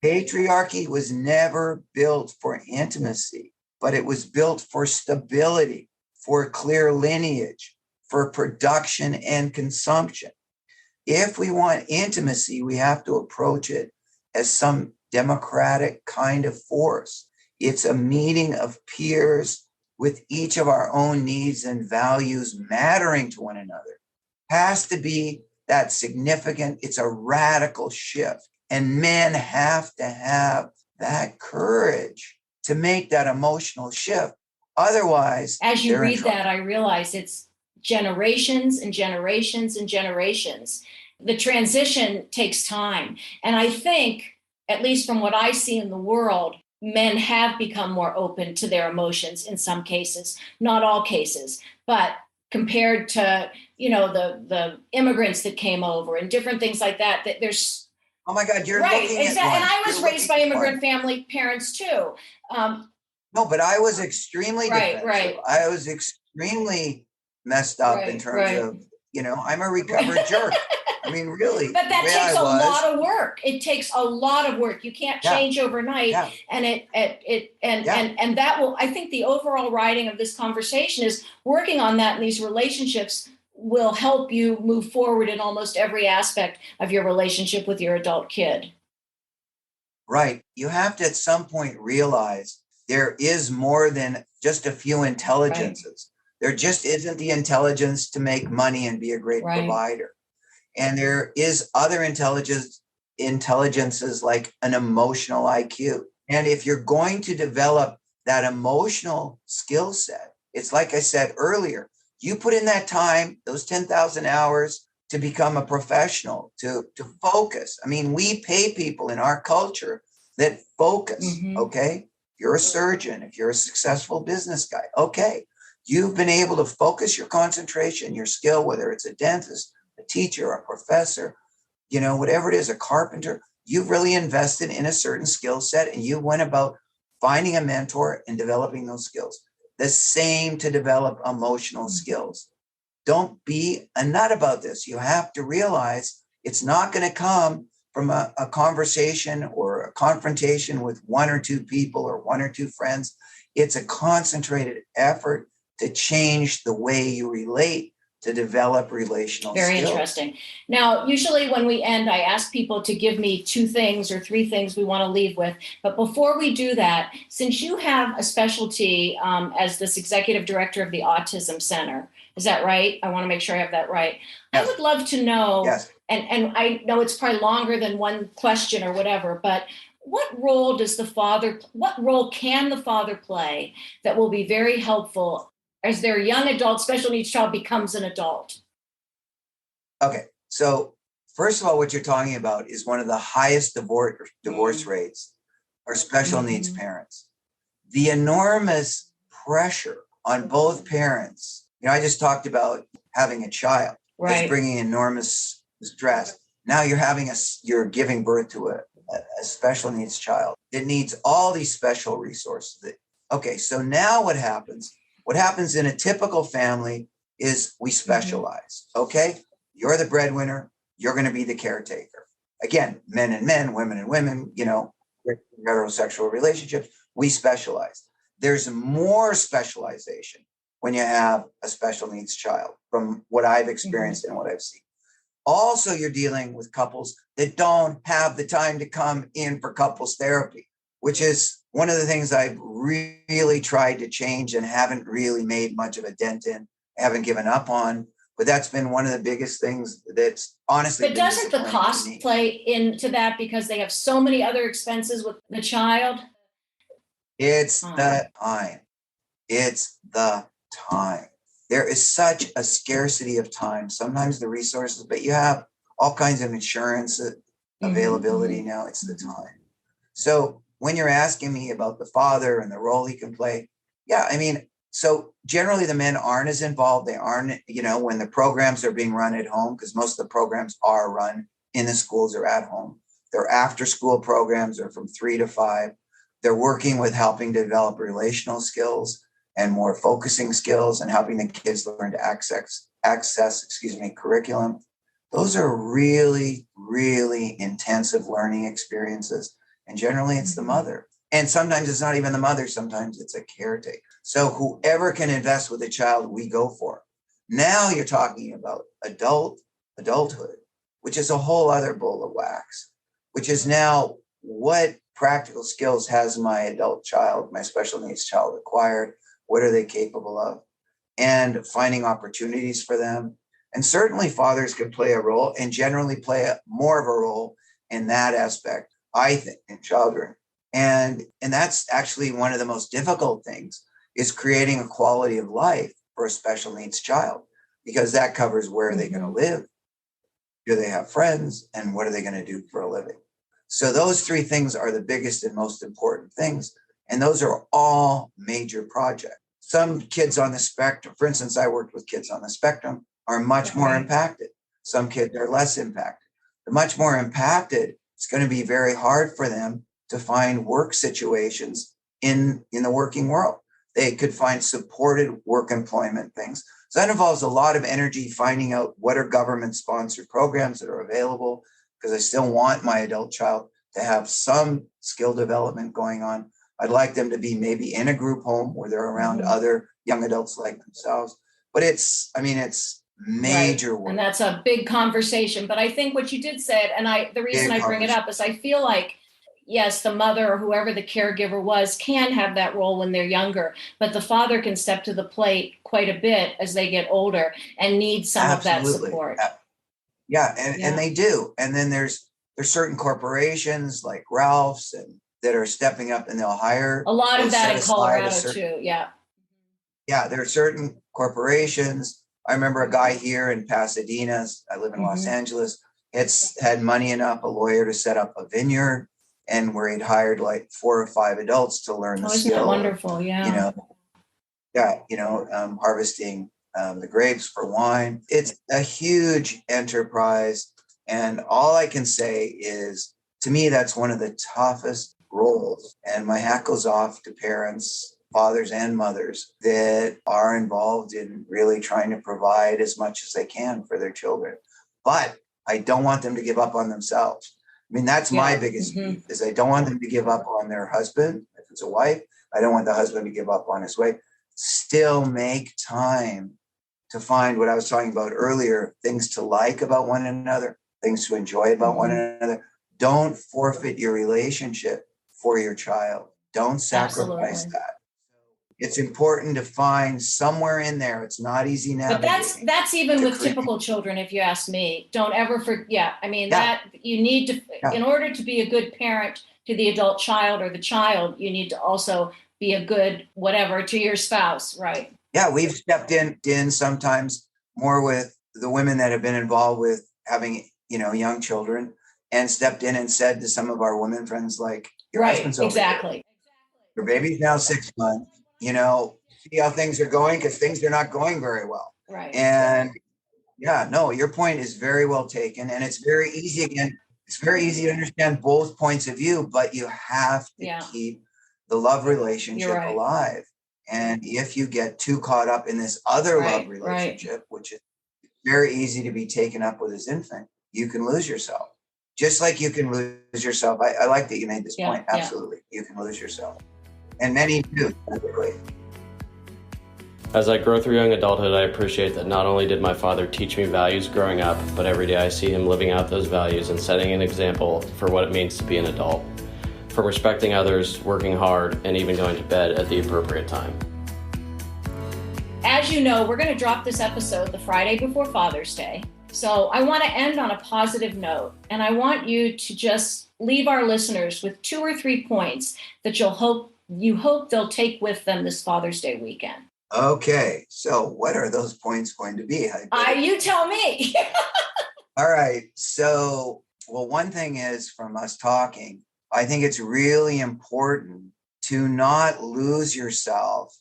Patriarchy was never built for intimacy, but it was built for stability, for clear lineage, for production and consumption. If we want intimacy, we have to approach it as some democratic kind of force. It's a meeting of peers with each of our own needs and values mattering to one another. Has to be that significant. It's a radical shift. And men have to have that courage to make that emotional shift. Otherwise, as you read that, I realize it's generations and generations and generations. The transition takes time. And I think, at least from what I see in the world, men have become more open to their emotions in some cases, not all cases, but compared to, the immigrants that came over and different things like that, that there's. Oh my God, you're Right, looking exactly. at one. And I was You're raised by looking at immigrant one. family parents too. No, but I was extremely Right, defensive. right. I was extremely messed up in terms of, I'm a recovered jerk. I mean, really. But that the way takes I a was, lot of work. It takes a lot of work. You can't Yeah. change overnight. Yeah. And Yeah. and that will, I think the overall writing of this conversation is working on that, and these relationships will help you move forward in almost every aspect of your relationship with your adult kid. Right. You have to at some point realize there is more than just a few intelligences. There just isn't the intelligence to make money and be a great Right. provider. And there is other intelligences like an emotional IQ. And if you're going to develop that emotional skill set, it's like I said earlier, you put in that time, those 10,000 hours to become a professional, to focus. I mean, we pay people in our culture that focus, okay? You're a surgeon, if you're a successful business guy, okay. You've been able to focus your concentration, your skill, whether it's a dentist, a teacher, a professor, whatever it is, a carpenter, you've really invested in a certain skill set and you went about finding a mentor and developing those skills. The same to develop emotional skills. Don't be a nut about this. You have to realize it's not going to come from a conversation or a confrontation with one or two people or one or two friends. It's a concentrated effort to change the way you relate, to develop relational skills. Very interesting. Now, usually when we end, I ask people to give me 2 things or 3 things we want to leave with. But before we do that, since you have a specialty as this executive director of the Autism Center, is that right? I want to make sure I have that right. Yes. I would love to know, yes. and I know it's probably longer than one question or whatever, but what role can the father play that will be very helpful as their young adult special needs child becomes an adult? Okay, so first of all, what you're talking about is one of the highest divorce rates are special needs parents. The enormous pressure on both parents. I just talked about having a child. Right. It's bringing enormous stress. Now you're giving birth to a special needs child. It needs all these special resources. Okay, so now what happens? What happens in a typical family is we specialize, okay? You're the breadwinner. You're going to be the caretaker. Again, men and men, women and women, heterosexual relationships, we specialize. There's more specialization when you have a special needs child from what I've experienced and what I've seen. Also, you're dealing with couples that don't have the time to come in for couples therapy, which is one of the things I've really tried to change and haven't really made much of a dent in, haven't given up on. But that's been one of the biggest things that's honestly. But doesn't the cost play into that because they have so many other expenses with the child? It's the time. It's the time. There is such a scarcity of time. Sometimes the resources, but you have all kinds of insurance availability now. It's the time. So when you're asking me about the father and the role he can play, so generally the men aren't as involved. They aren't, when the programs are being run at home, because most of the programs are run in the schools or at home. Their after school programs are from 3 to 5. They're working with helping to develop relational skills and more focusing skills and helping the kids learn to access curriculum. Those are really, really intensive learning experiences. And generally it's the mother. And sometimes it's not even the mother. Sometimes it's a caretaker. So whoever can invest with a child, we go for. Now you're talking about adulthood, which is a whole other bowl of wax, which is now what practical skills has my adult child, my special needs child acquired? What are they capable of? And finding opportunities for them. And certainly fathers can play a role and generally play more of a role in that aspect, I think, in child rearing. And that's actually one of the most difficult things is creating a quality of life for a special needs child, because that covers where are they going to live? Do they have friends? And what are they going to do for a living? So those three things are the biggest and most important things. And those are all major projects. Some kids on the spectrum, for instance, I worked with kids on the spectrum, are much more impacted. Some kids are less impacted. The much more impacted, it's going to be very hard for them to find work situations in the working world. They could find supported work employment things. So that involves a lot of energy finding out what are government-sponsored programs that are available, because I still want my adult child to have some skill development going on. I'd like them to be maybe in a group home where they're around other young adults like themselves. But it's major work. And that's a big conversation. But I think what you did say, and the reason I bring it up is I feel like, yes, the mother or whoever the caregiver was can have that role when they're younger, but the father can step to the plate quite a bit as they get older and need some of that support. And they do. And then there's certain corporations like Ralph's that are stepping up, and they'll hire a lot of that in Colorado too. Yeah, there are certain corporations. I remember a guy here in Pasadena, I live in Los Angeles, had money enough, a lawyer, to set up a vineyard, and where he'd hired like 4 or 5 adults to learn the skill. Isn't that wonderful? Harvesting the grapes for wine. It's a huge enterprise. And all I can say is, to me, that's one of the toughest roles. And my hat goes off to parents, fathers and mothers, that are involved in really trying to provide as much as they can for their children. But I don't want them to give up on themselves. I mean, that's my biggest beef, is I don't want them to give up on their husband. If it's a wife, I don't want the husband to give up on his wife. Still make time to find what I was talking about earlier, things to like about one another, things to enjoy about one another. Don't forfeit your relationship for your child. Don't sacrifice that. It's important to find somewhere in there. It's not easy now. But that's even with typical children, if you ask me. Don't ever forget. That you need to, in order to be a good parent to the adult child or the child, you need to also be a good whatever to your spouse, right? Yeah, we've stepped in sometimes more with the women that have been involved with having, young children, and stepped in and said to some of our women friends, like, your husband's over here. Your baby's now 6 months. See how things are going, because things are not going very well. Right. And your point is very well taken. And it's very easy, it's very easy to understand both points of view, but you have to keep the love relationship alive. And if you get too caught up in this other love relationship, which is very easy to be taken up with as infant, you can lose yourself. Just like you can lose yourself. I like that you made this point. Absolutely. You can lose yourself. And many do, typically. As I grow through young adulthood, I appreciate that not only did my father teach me values growing up, but every day I see him living out those values and setting an example for what it means to be an adult. From respecting others, working hard, and even going to bed at the appropriate time. As you know, we're going to drop this episode the Friday before Father's Day. So I want to end on a positive note, and I want you to just leave our listeners with 2 or 3 points that you hope they'll take with them this Father's Day weekend. Okay, so what are those points going to be? You tell me. All right, so, one thing is, from us talking, I think it's really important to not lose yourself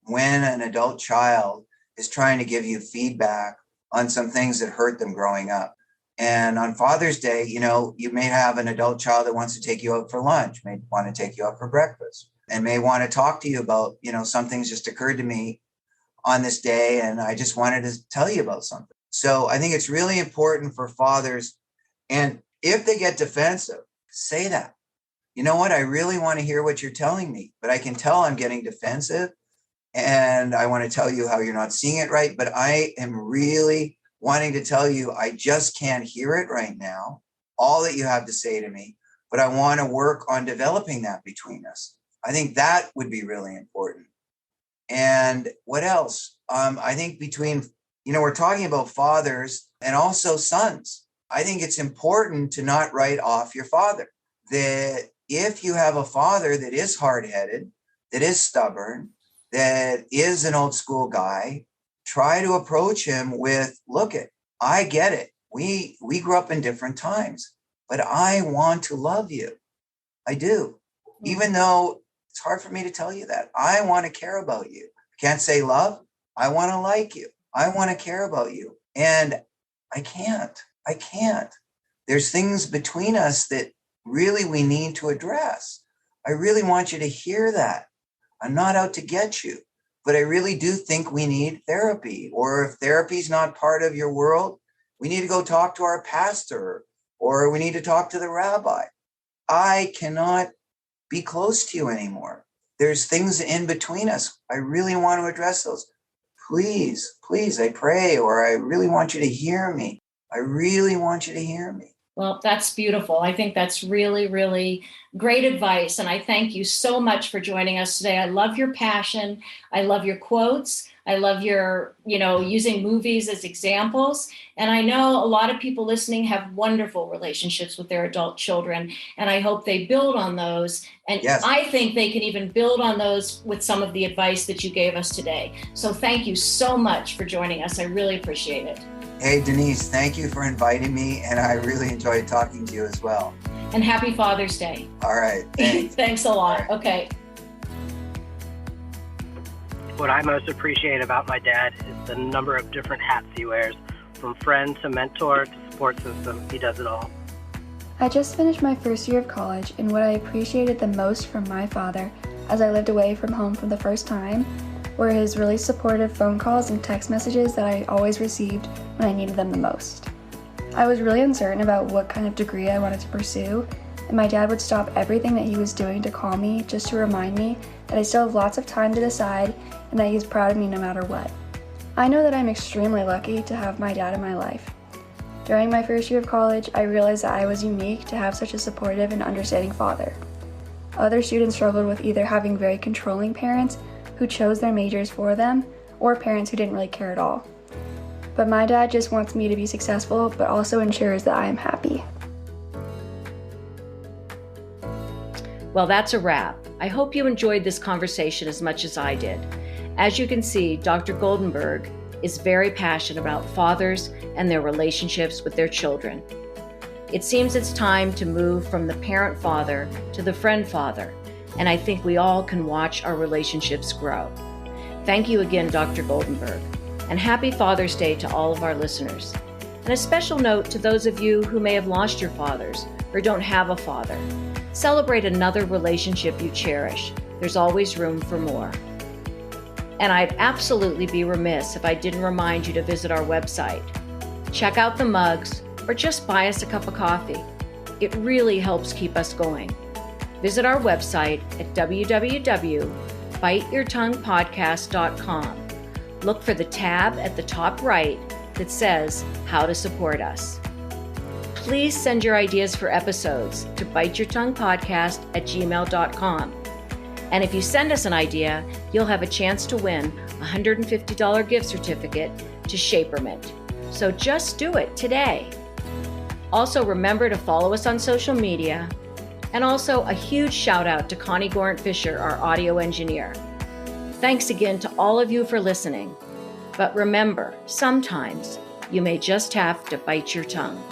when an adult child is trying to give you feedback on some things that hurt them growing up. And on Father's Day, you may have an adult child that wants to take you out for lunch, may want to take you out for breakfast, and may want to talk to you about, something's just occurred to me on this day, and I just wanted to tell you about something. So I think it's really important for fathers, and if they get defensive, say that. You know what? I really want to hear what you're telling me, but I can tell I'm getting defensive, and I want to tell you how you're not seeing it right, but I am really wanting to tell you I just can't hear it right now, all that you have to say to me, but I want to work on developing that between us. I think that would be really important. And what else? I think between, we're talking about fathers and also sons. I think it's important to not write off your father. That if you have a father that is hard-headed, that is stubborn, that is an old school guy, try to approach him with, I get it. We grew up in different times, but I want to love you. I do. Even though it's hard for me to tell you that. I want to care about you. I can't say love. I want to like you. I want to care about you. And I can't. There's things between us that really we need to address. I really want you to hear that. I'm not out to get you, but I really do think we need therapy. Or if therapy is not part of your world, we need to go talk to our pastor, or we need to talk to the rabbi. I cannot be close to you anymore. There's things in between us. I really want to address those. Please, I pray, or I really want you to hear me. I really want you to hear me. Well, that's beautiful. I think that's really, really great advice. And I thank you so much for joining us today. I love your passion. I love your quotes. I love your, using movies as examples. And I know a lot of people listening have wonderful relationships with their adult children. And I hope they build on those. And yes, I think they can even build on those with some of the advice that you gave us today. So thank you so much for joining us. I really appreciate it. Hey, Denise, thank you for inviting me. And I really enjoyed talking to you as well. And happy Father's Day. All right. Thanks. Thanks a lot. Okay. What I most appreciate about my dad is the number of different hats he wears, from friend to mentor to support system. He does it all. I just finished my first year of college, and what I appreciated the most from my father as I lived away from home for the first time were his really supportive phone calls and text messages that I always received when I needed them the most. I was really uncertain about what kind of degree I wanted to pursue, and my dad would stop everything that he was doing to call me just to remind me that I still have lots of time to decide and that he's proud of me no matter what. I know that I'm extremely lucky to have my dad in my life. During my first year of college, I realized that I was unique to have such a supportive and understanding father. Other students struggled with either having very controlling parents who chose their majors for them, or parents who didn't really care at all. But my dad just wants me to be successful, but also ensures that I am happy. Well, that's a wrap. I hope you enjoyed this conversation as much as I did. As you can see, Dr. Goldberg is very passionate about fathers and their relationships with their children. It seems it's time to move from the parent-father to the friend-father, and I think we all can watch our relationships grow. Thank you again, Dr. Goldberg, and happy Father's Day to all of our listeners. And a special note to those of you who may have lost your fathers or don't have a father. Celebrate another relationship you cherish. There's always room for more. And I'd absolutely be remiss if I didn't remind you to visit our website. Check out the mugs, or just buy us a cup of coffee. It really helps keep us going. Visit our website at www.biteyourtonguepodcast.com. Look for the tab at the top right that says How to Support Us. Please send your ideas for episodes to biteyourtonguepodcast@gmail.com. And if you send us an idea, you'll have a chance to win a $150 gift certificate to Shapermint. So just do it today. Also, remember to follow us on social media. And also a huge shout out to Connie Gorant Fisher, our audio engineer. Thanks again to all of you for listening. But remember, sometimes you may just have to bite your tongue.